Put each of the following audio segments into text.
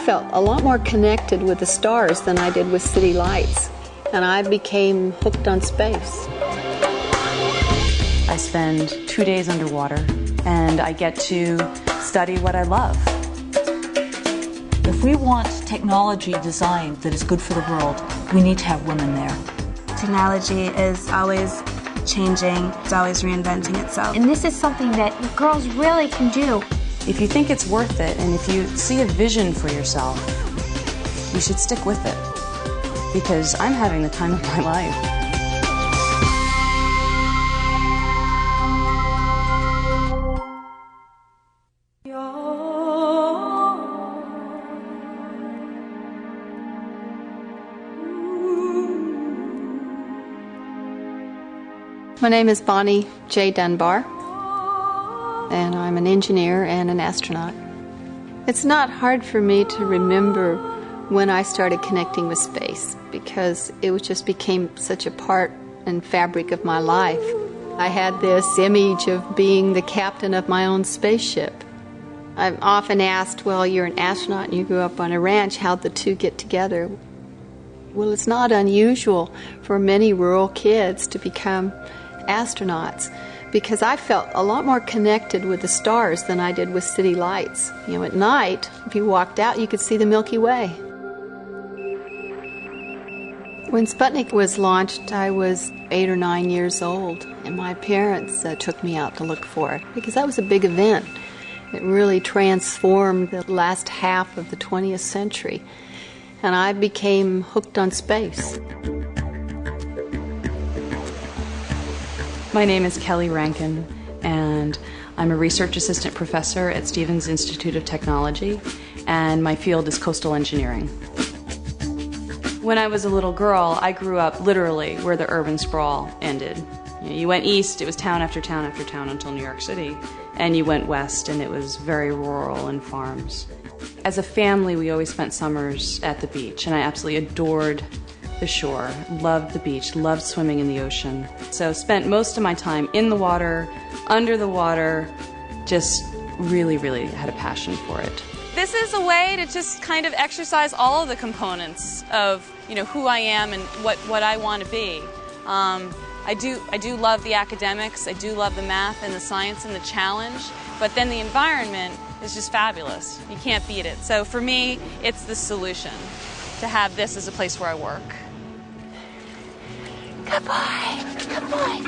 felt a lot more connected with the stars than I did with city lights, and I became hooked on space. I spend 2 days underwater, and I get to study what I love. If we want technology design that is good for the world, we need to have women there. Technology is always changing, it's always reinventing itself. And this is something that girls really can do. If you think it's worth it, and if you see a vision for yourself, you should stick with it, because I'm having the time of my life. My name is Bonnie J. Dunbar, and I'm an engineer and an astronaut. It's not hard for me to remember when I started connecting with space, because it just became such a part and fabric of my life. I had this image of being the captain of my own spaceship. I'm often asked, well, you're an astronaut and you grew up on a ranch, how'd the two get together? Well, it's not unusual for many rural kids to become astronauts, because I felt a lot more connected with the stars than I did with city lights. You know, at night, if you walked out, you could see the Milky Way. When Sputnik was launched, I was 8 or 9 years old, and my parents took me out to look for it, because that was a big event. It really transformed the last half of the 20th century, and I became hooked on space. My name is Kelly Rankin, and I'm a research assistant professor at Stevens Institute of Technology, and my field is coastal engineering. When I was a little girl, I grew up literally where the urban sprawl ended. You went east, it was town after town after town until New York City, and you went west, and it was very rural and farms. As a family, we always spent summers at the beach, and I absolutely adored the shore, loved the beach, loved swimming in the ocean. So spent most of my time in the water, under the water, just really, really had a passion for it. This is a way to just kind of exercise all of the components of, you know, who I am and what I want to be. I do love the academics, I do love the math and the science and the challenge, but then the environment is just fabulous. You can't beat it. So for me, it's the solution to have this as a place where I work. Good boy. Good boy.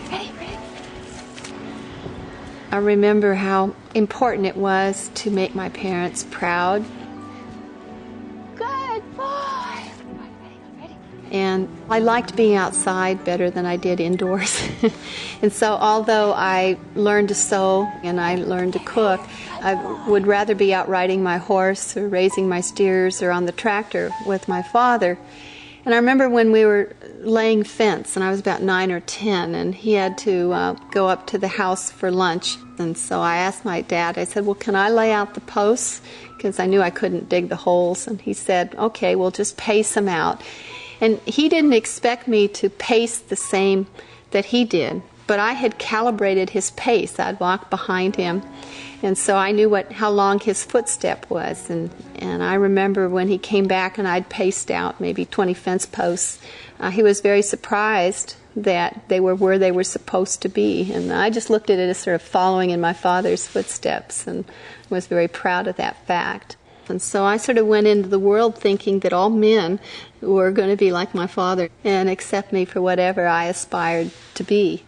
Ready. I remember how important it was to make my parents proud. Good boy. Ready. And I liked being outside better than I did indoors. And so although I learned to sew and I learned to cook, I would rather be out riding my horse or raising my steers or on the tractor with my father. And I remember when we were laying fence, and I was about 9 or 10, and he had to go up to the house for lunch. And so I asked my dad, I said, well, can I lay out the posts? Because I knew I couldn't dig the holes. And he said, okay, we'll just pace them out. And he didn't expect me to pace the same that he did, but I had calibrated his pace. I'd walk behind him, and so I knew how long his footstep was. And I remember when he came back and I'd paced out maybe 20 fence posts, he was very surprised that they were where they were supposed to be. And I just looked at it as sort of following in my father's footsteps and was very proud of that fact. And so I sort of went into the world thinking that all men were going to be like my father and accept me for whatever I aspired to be.